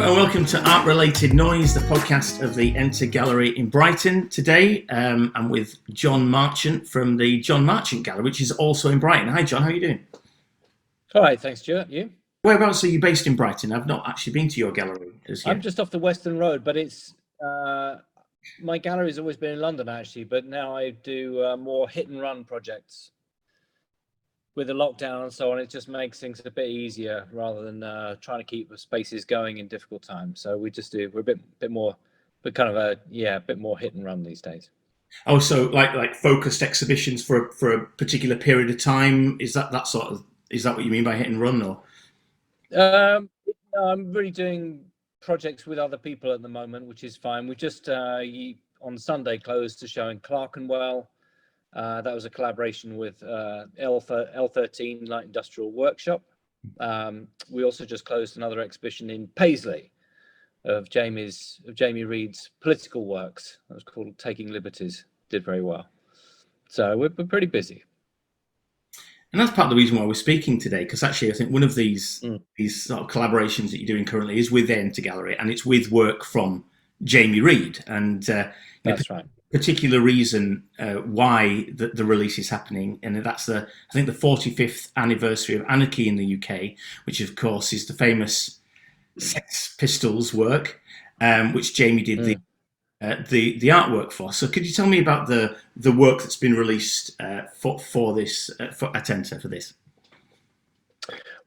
Hello and welcome to Art Related Noise, the podcast of the Enter Gallery in Brighton. Today I'm with John Marchant from the John Marchant Gallery, which is also in Brighton. Hi John, how are you doing? All right, thanks Stuart. You? Whereabouts are you based in Brighton? I've not actually been to your gallery as yet. I'm just off the Western Road, but it's my gallery's always been in London actually, but now I do more hit and run projects. With the lockdown and so on, it just makes things a bit easier rather than trying to keep the spaces going in difficult times. So we're a bit more, but kind of a bit more hit and run these days. Oh, so like focused exhibitions for a particular period of time? Is that what you mean by hit and run, or? No, I'm really doing projects with other people at the moment, which is fine. We just on Sunday closed a show in Clerkenwell. That was a collaboration with L13 Light Industrial Workshop. We also just closed another exhibition in Paisley of Jamie Reid's political works. That was called Taking Liberties. Did very well. So we're pretty busy. And that's part of the reason why we're speaking today, because actually I think one of these sort of collaborations that you're doing currently is with Enter Gallery, and it's with work from Jamie Reid. And that's right. Particular reason why the release is happening, and that's I think the 45th anniversary of Anarchy in the UK, which of course is the famous Sex Pistols work, which Jamie did the artwork for. So could you tell me about the work that's been released for this at Enter for this?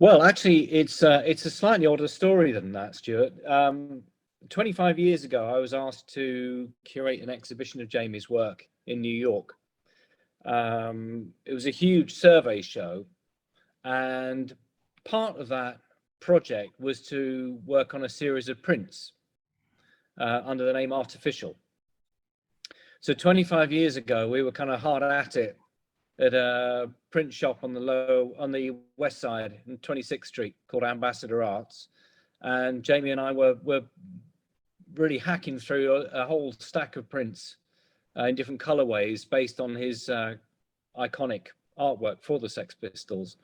Well, actually, it's a slightly older story than that, Stuart. 25 years ago, I was asked to curate an exhibition of Jamie's work in New York. It was a huge survey show, and part of that project was to work on a series of prints under the name Artificial. So 25 years ago, we were kind of hard at it at a print shop on the west side in 26th Street called Ambassador Arts, and Jamie and I were really hacking through a whole stack of prints in different colorways based on his iconic artwork for the Sex Pistols.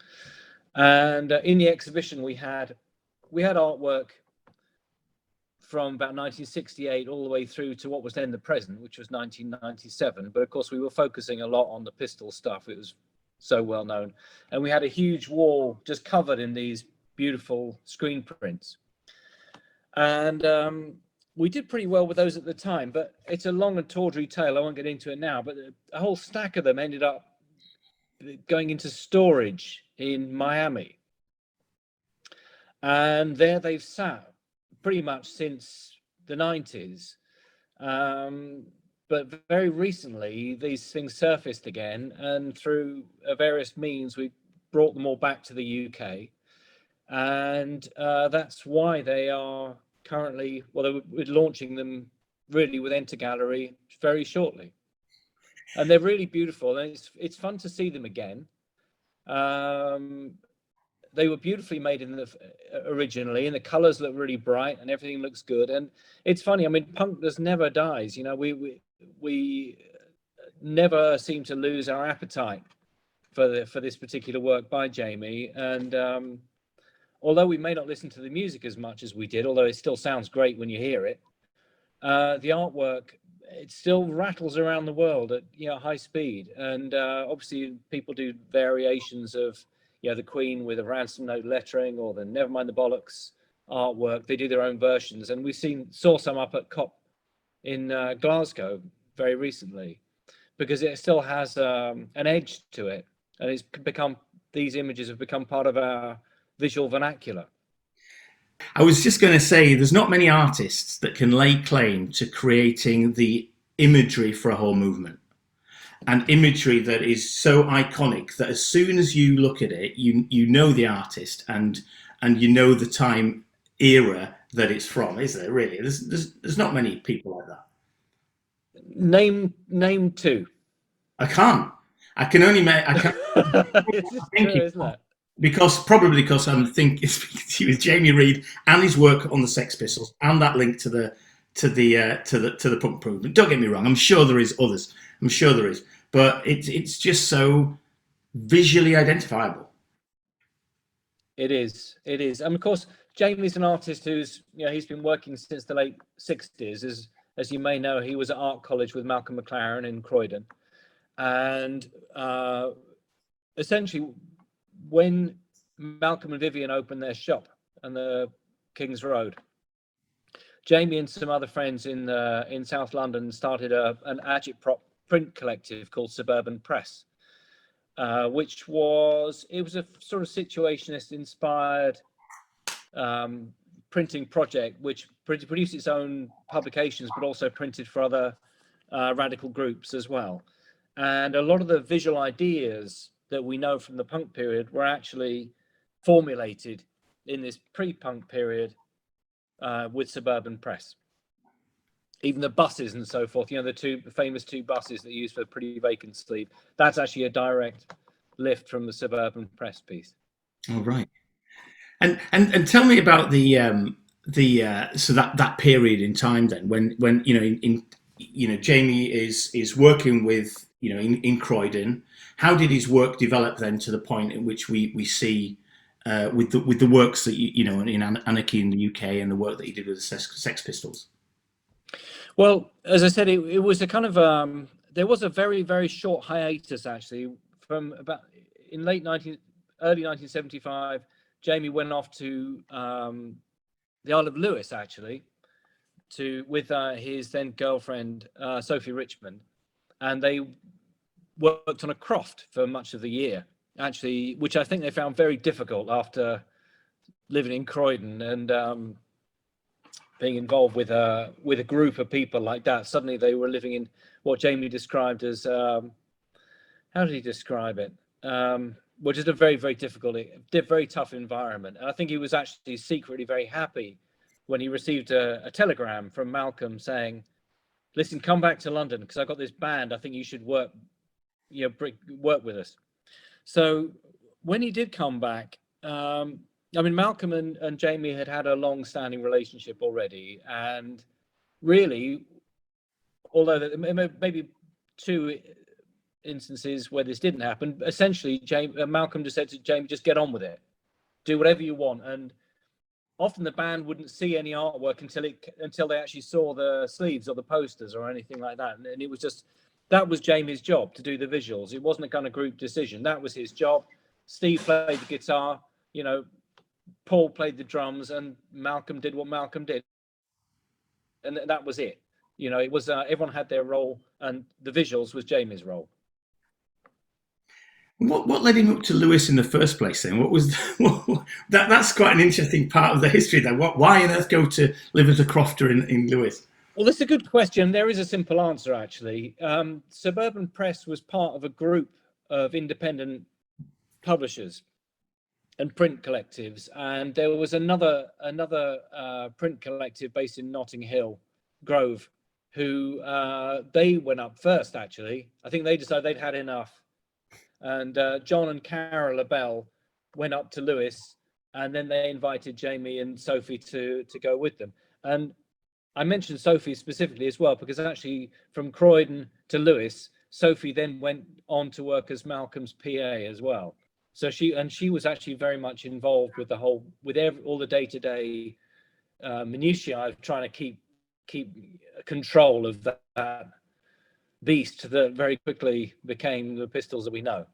And in the exhibition we had artwork from about 1968 all the way through to what was then the present, which was 1997. But of course we were focusing a lot on the pistol stuff. It was so well known. And we had a huge wall just covered in these beautiful screen prints. And we did pretty well with those at the time, but it's a long and tawdry tale. I won't get into it now, but a whole stack of them ended up going into storage in Miami. And there they've sat pretty much since the 90s. But very recently, these things surfaced again, and through various means, we brought them all back to the UK. And that's why they are currently, we're launching them really with Enter Gallery very shortly, and they're really beautiful, and it's fun to see them again. They were beautifully made originally, and the colors look really bright, and everything looks good. And it's funny. I mean, punk just never dies. You know, we never seem to lose our appetite for this particular work by Jamie, and although we may not listen to the music as much as we did, although it still sounds great when you hear it, the artwork, it still rattles around the world at high speed. And obviously people do variations of the Queen with a ransom note lettering, or the Nevermind the Bollocks artwork. They do their own versions, and we saw some up at COP in Glasgow very recently, because it still has an edge to it, and these images have become part of our visual vernacular. I was just going to say, there's not many artists that can lay claim to creating the imagery for a whole movement, and imagery that is so iconic that as soon as you look at it, you know the artist and you know the time era that it's from. Is there really? There's not many people like that. Name two. I can't. I can only make. I can't. Isn't it? Because I'm thinking speaking with Jamie Reid and his work on the Sex Pistols and that link to the punk movement. Don't get me wrong. I'm sure there is others. I'm sure there is, but it's just so visually identifiable. It is. It is. And of course, Jamie's an artist who's, he's been working since the late 60s. As you may know, he was at art college with Malcolm McLaren in Croydon. And essentially, when Malcolm and Vivian opened their shop on the King's Road, Jamie and some other friends in South London started an agitprop print collective called Suburban Press, which was a sort of situationist inspired printing project, which produced its own publications, but also printed for other radical groups as well. And a lot of the visual ideas that we know from the punk period were actually formulated in this pre-punk period with Suburban Press. Even the buses and so forth, the two famous buses that you use for Pretty Vacant Sleeve, that's actually a direct lift from the Suburban Press piece. Oh, right. And tell me about the so that period in time then when Jamie is working with in Croydon. How did his work develop then to the point in which we see with the works that in Anarchy in the UK and the work that he did with the Sex Pistols? Well, as I said, it was a kind of there was a very, very short hiatus actually from about in early 1975. Jamie went off to the Isle of Lewis actually with his then girlfriend Sophie Richmond, and they worked on a croft for much of the year actually, which I think they found very difficult after living in Croydon and being involved with a group of people like that. Suddenly they were living in what Jamie described as how did he describe it? Which is a very, very difficult, very tough environment. And I think he was actually secretly very happy when he received a telegram from Malcolm saying, "Listen, come back to London because I've got this band. I think you should work with us." So when he did come back, Malcolm and Jamie had a long-standing relationship already, and really, although there may be two instances where this didn't happen, essentially Malcolm just said to Jamie, just get on with it, do whatever you want. And often the band wouldn't see any artwork until they actually saw the sleeves or the posters or anything like that. And it was just, that was Jamie's job, to do the visuals. It wasn't a kind of group decision. That was his job. Steve played the guitar, Paul played the drums, and Malcolm did what Malcolm did. And that was it. It was everyone had their role, and the visuals was Jamie's role. What led him up to Lewis in the first place then? What was that's quite an interesting part of the history there. Why on earth go to live as a crofter in Lewis? Well, that's a good question. There is a simple answer actually. Suburban Press was part of a group of independent publishers and print collectives, and there was another print collective based in Notting Hill, Grove, who they went up first actually. I think they decided they'd had enough. And John and Carol Abell went up to Lewis, and then they invited Jamie and Sophie to go with them. And I mentioned Sophie specifically as well, because actually from Croydon to Lewis, Sophie then went on to work as Malcolm's PA as well. So she was actually very much involved with all the day-to-day minutiae of trying to keep control of that beast that very quickly became the Pistols that we know.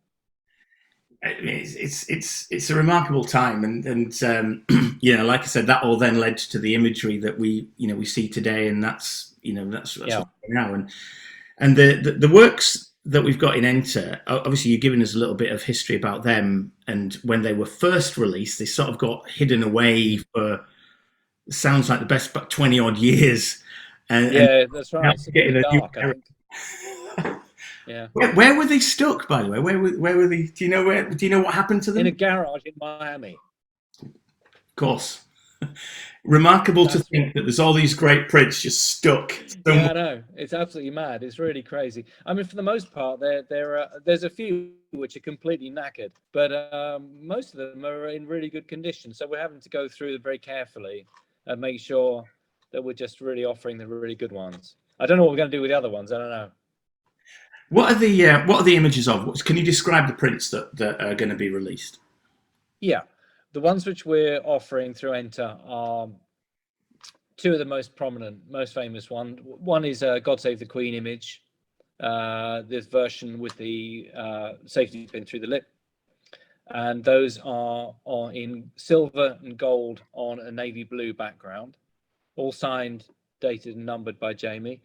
I mean, it's a remarkable time, and like I said, that all then led to the imagery that we see today, and that's now, and the works that we've got in Enter. Obviously, you've given us a little bit of history about them, and when they were first released, they sort of got hidden away for sounds like the best 20 odd years. And that's right. It's getting dark, I think. Yeah. Where were they stuck, by the way? Where were they? Do you know what happened to them? In a garage in Miami. Of course. Remarkable to think that there's all these great prints just stuck. Yeah, I know. It's absolutely mad. It's really crazy. I mean, for the most part, there's a few which are completely knackered, but most of them are in really good condition. So we're having to go through them very carefully and make sure that we're just really offering the really good ones. I don't know what we're going to do with the other ones. I don't know. What are the images of? Can you describe the prints that are going to be released? Yeah. the ones which we're offering through Enter are two of the most prominent, most famous one. One is God Save the Queen image, this version with the safety pin through the lip. And those are in silver and gold on a navy blue background, all signed, dated and numbered by Jamie.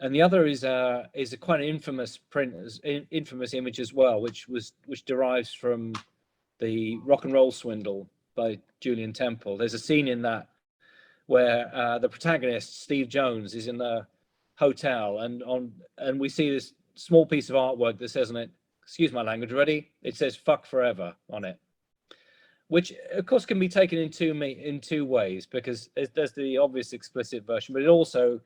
And the other is a quite an infamous print, infamous image as well, which derives from the Rock and Roll Swindle by Julian Temple. There's a scene in that where the protagonist, Steve Jones, is in the hotel, and we see this small piece of artwork that says on it, excuse my language, ready? It says "fuck forever" on it, which of course can be taken in two ways, because there's the obvious explicit version, but it also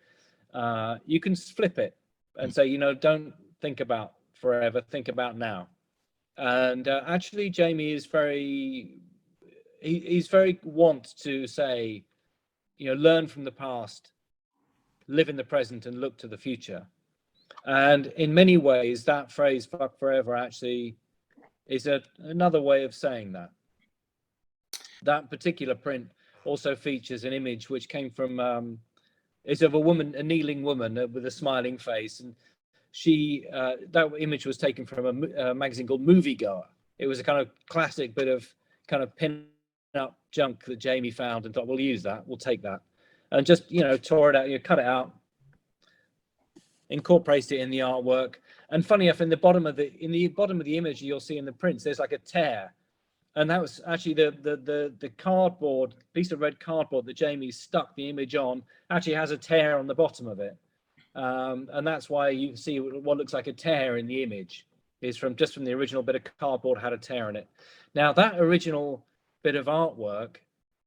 you can flip it and say, don't think about forever, think about now. And actually, Jamie is he's very want to say, learn from the past, live in the present, and look to the future. And in many ways, that phrase "fuck forever" actually is another way of saying that. That particular print also features an image which came from is of a kneeling woman with a smiling face, and that image was taken from a magazine called Moviegoer. It was a kind of classic bit of kind of pin-up junk that Jamie found and thought, we'll use that, we'll take that, and just tore it out, cut it out, incorporated it in the artwork. And funny enough, in the bottom of the image you'll see in the prints, there's like a tear, and that was actually the cardboard, piece of red cardboard that Jamie stuck the image on, actually has a tear on the bottom of it. And that's why you can see what looks like a tear in the image is from the original bit of cardboard had a tear in it. Now that original bit of artwork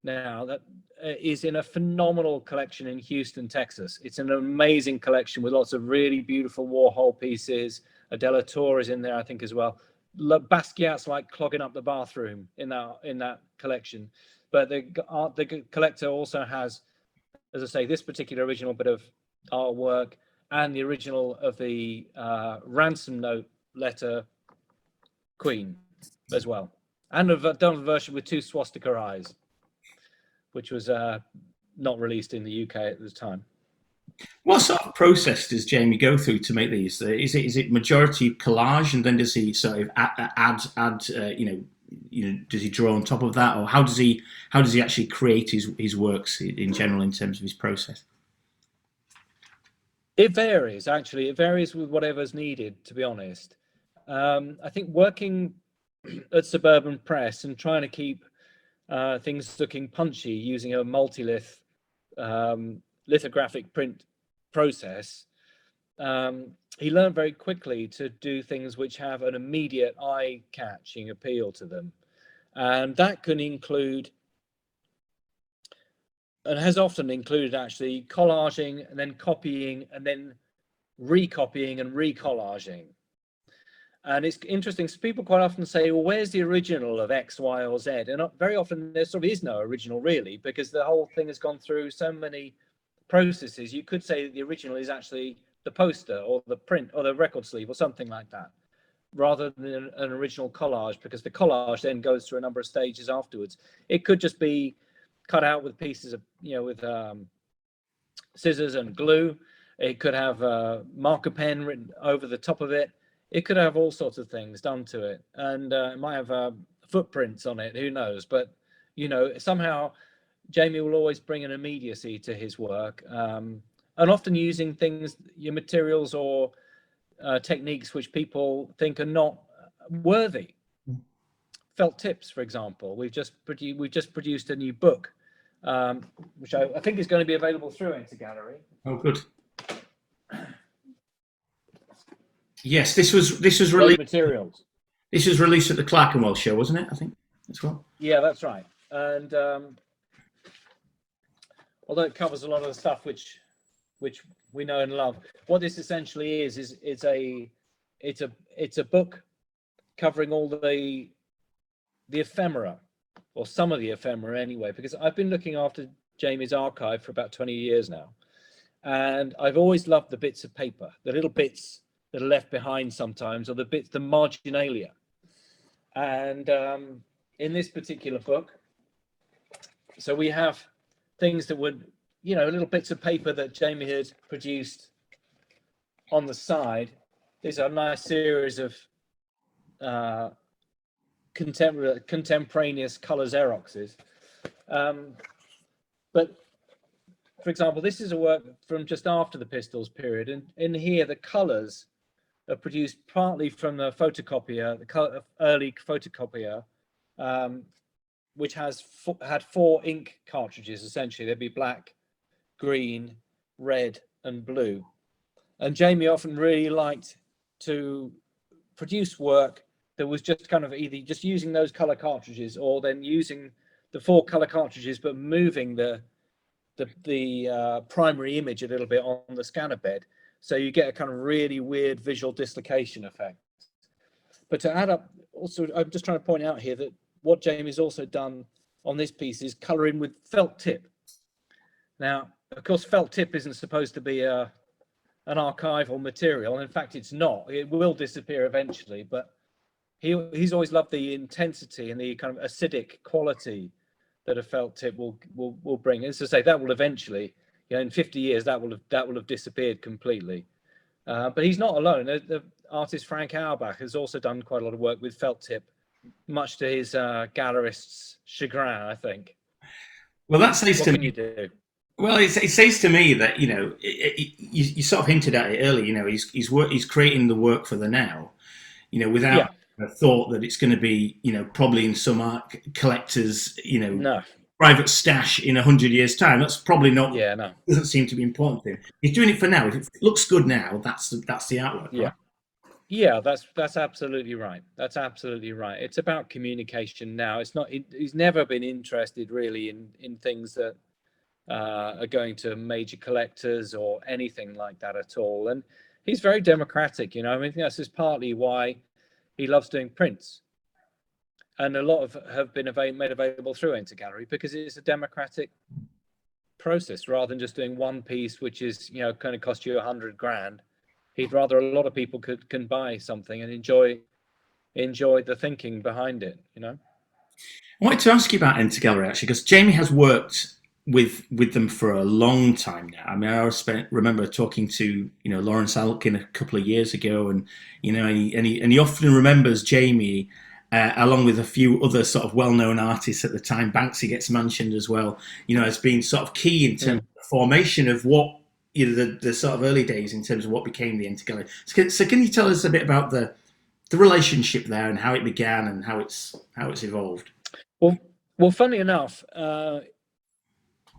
now that is in a phenomenal collection in Houston, Texas. It's an amazing collection with lots of really beautiful Warhol pieces. Adela Tour is in there, I think, as well. Basquiat's like clogging up the bathroom in that collection. But the collector also has, as I say, this particular original bit of artwork and the original of the ransom note letter Queen as well, and I've done a version with two swastika eyes, which was not released in the UK at the time. What sort of process does Jamie go through to make these? Is it majority collage, and then does he sort of add does he draw on top of that, or how does he actually create his works in general in terms of his process? It varies, actually. It varies with whatever's needed, to be honest. I think working at Suburban Press and trying to keep things looking punchy using a multilith lithographic print process, he learned very quickly to do things which have an immediate eye-catching appeal to them. And that can include, and has often included actually, collaging and then copying and then recopying and recollaging. And it's interesting, so people quite often say, well, where's the original of X, Y, or Z? And very often there sort of is no original, really, because the whole thing has gone through so many processes. You could say that the original is actually the poster or the print or the record sleeve or something like that, rather than an original collage, because the collage then goes through a number of stages afterwards. It could just be cut out with pieces of, with scissors and glue. It could have a marker pen written over the top of it. It could have all sorts of things done to it, and it might have footprints on it, who knows. But somehow Jamie will always bring an immediacy to his work, and often using things, materials or techniques which people think are not worthy. Felt tips, for example. We've just produced a new book, which I think is going to be available through Enter Gallery. Oh, good. Yes, this was released. Materials. This was released at the Clerkenwell show, wasn't it? I think as well. Yeah, that's right. And although it covers a lot of the stuff which we know and love, what this essentially is it's a book covering all the ephemera, or some of the ephemera anyway, because I've been looking after Jamie's archive for about 20 years now, and I've always loved the bits of paper, the little bits that are left behind sometimes, or the marginalia. And in this particular book, So we have things that would, little bits of paper that Jamie had produced on the side. These are a nice series of contemporaneous color Xeroxes. But for example, this is a work from just after the Pistols period, and in here the colors are produced partly from the photocopier, the early photocopier, which had 4 ink cartridges. Essentially, there'd be black, green, red, and blue. And Jamie often really liked to produce work that was just kind of either just using those color cartridges, or then using the 4 color cartridges but moving the primary image a little bit on the scanner bed, so you get a kind of really weird visual dislocation effect. But to add up, also, I'm just trying to point out here that what Jamie's also done on this piece is coloring with felt tip. Now, of course, felt tip isn't supposed to be an archival material. In fact, it's not. It will disappear eventually, but he's always loved the intensity and the kind of acidic quality that a felt tip will bring. As I say, that will eventually, in 50 years, that will have disappeared completely. But he's not alone. The artist Frank Auerbach has also done quite a lot of work with felt tip, much to his gallerist's chagrin, I think. Well, that says What to can me. you do? Well, it says to me that you sort of hinted at it earlier. He's creating the work for the now, without Yeah, a thought that it's going to be, probably in some art collector's, no, private stash in 100 years' time. That's probably not. yeah, no, Doesn't seem to be important to him. He's doing it for now. If it looks good now, that's the artwork, yeah. right? Yeah, that's absolutely right. That's absolutely right. It's about communication now. It's not. He's never been interested really in things that are going to major collectors or anything like that at all. And he's very democratic. I mean, that's just partly why he loves doing prints. And a lot of have been made available through Enter Gallery, because it's a democratic process rather than just doing one piece, which is going to cost you 100 grand. He'd rather a lot of people can buy something and enjoy the thinking behind it. I wanted to ask you about Enter Gallery actually, because Jamie has worked with them for a long time now. I mean, remember talking to Lawrence Alkin a couple of years ago, and he often remembers Jamie. Along with a few other sort of well-known artists at the time, Banksy gets mentioned as well. As being sort of key in terms of the formation of what the sort of early days in terms of what became the Enter Gallery. So can you tell us a bit about the relationship there and how it began and how it's evolved? Well, funnily enough,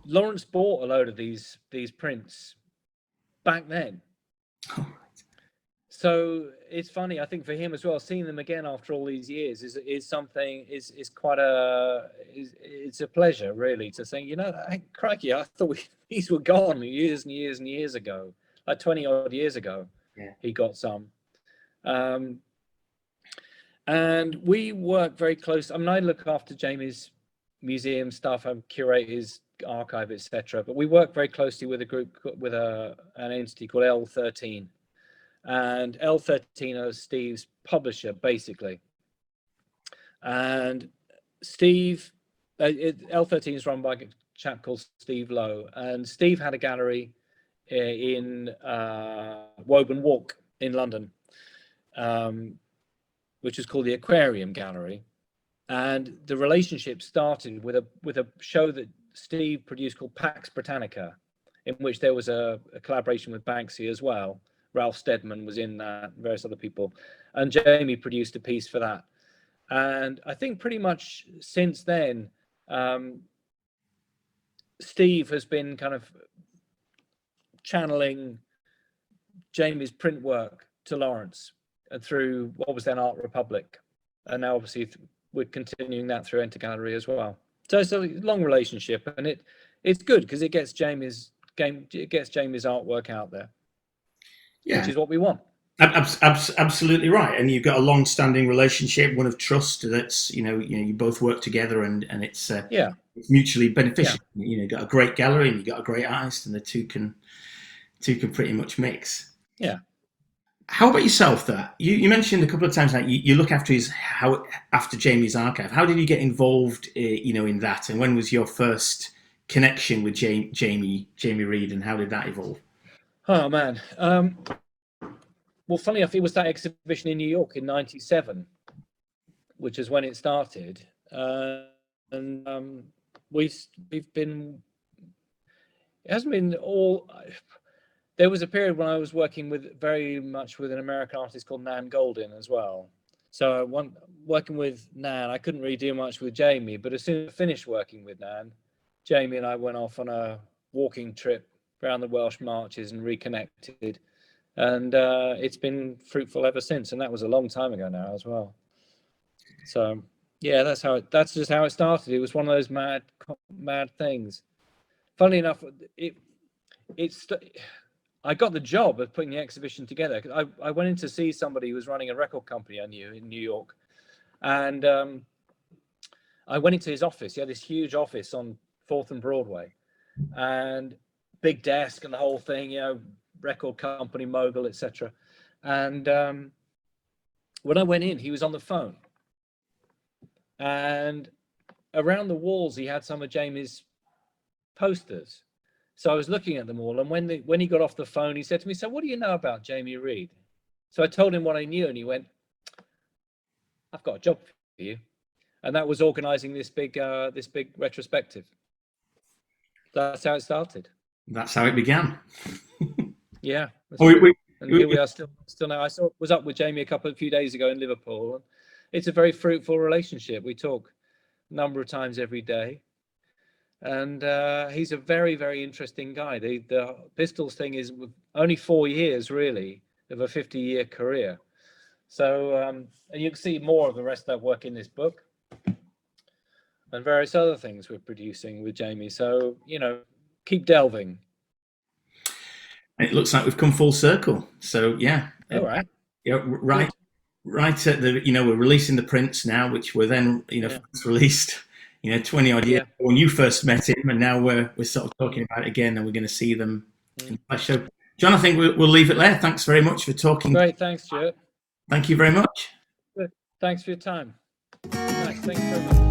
Lawrence bought a load of these prints back then. Oh. So it's funny, I think, for him as well, seeing them again after all these years is it's a pleasure really to think, crikey, I thought these were gone years and years and years ago, like 20 odd years ago. Yeah. He got some. And we work very close. I mean, I look after Jamie's museum stuff, I curate his archive, etc. But we work very closely with a group, with an entity called L13. And L13 is Steve's publisher, basically. And Steve, L13 is run by a chap called Steve Lowe. And Steve had a gallery in Woburn Walk in London, which is called the Aquarium Gallery. And the relationship started with a show that Steve produced called Pax Britannica, in which there was a collaboration with Banksy as well. Ralph Steadman was in that, various other people, and Jamie produced a piece for that. And I think pretty much since then, Steve has been kind of channeling Jamie's print work to Lawrence and through what was then Art Republic, and now obviously we're continuing that through Enter Gallery as well. So it's a long relationship, and it's good because it gets Jamie's artwork out there. Yeah. Which is what we want. Absolutely right, and you've got a long-standing relationship, one of trust. That's you both work together, and it's it's mutually beneficial. Yeah. You've got a great gallery, and you've got a great artist, and the two can pretty much mix. Yeah. How about yourself? That you mentioned a couple of times that you look after after Jamie's archive. How did you get involved, in that? And when was your first connection with Jamie Reid, and how did that evolve? Oh man. Well, funny enough, it was that exhibition in New York in '97, which is when it started, and we've been. It hasn't been all. There was a period when I was working very much with an American artist called Nan Goldin as well. So working with Nan, I couldn't really do much with Jamie, but as soon as I finished working with Nan, Jamie and I went off on a walking trip around the Welsh marches and reconnected. And it's been fruitful ever since. And that was a long time ago now as well. So yeah, that's just how it started. It was one of those mad things. Funnily enough, I got the job of putting the exhibition together. I went in to see somebody who was running a record company I knew in New York. And I went into his office. He had this huge office on 4th and Broadway, and big desk and the whole thing, record company mogul, etc. And when I went in, he was on the phone. And around the walls, he had some of Jamie's posters. So I was looking at them all, and when he got off the phone, he said to me, "So what do you know about Jamie Reid?" So I told him what I knew, and he went, "I've got a job for you," and that was organising this big retrospective. That's how it started. That's how it began. Yeah. And here we are still now. I was up with Jamie a few days ago in Liverpool, and it's a very fruitful relationship. We talk a number of times every day. And he's a very, very interesting guy. The Pistols thing is only 4 years, really, of a 50-year career. So, and you can see more of the rest of that work in this book and various other things we're producing with Jamie. So, keep delving. And it looks like we've come full circle. So, yeah. All right. Yeah, right. Good. Right at the, we're releasing the prints now, which were then, first released 20 odd years when you first met him, and now we're sort of talking about it again, and we're going to see them in the flesh. So, John, I think we'll leave it there. Thanks very much for talking. Great, thanks, Stuart. Thank you very much. Good. Thanks for your time. Nice, thanks very much.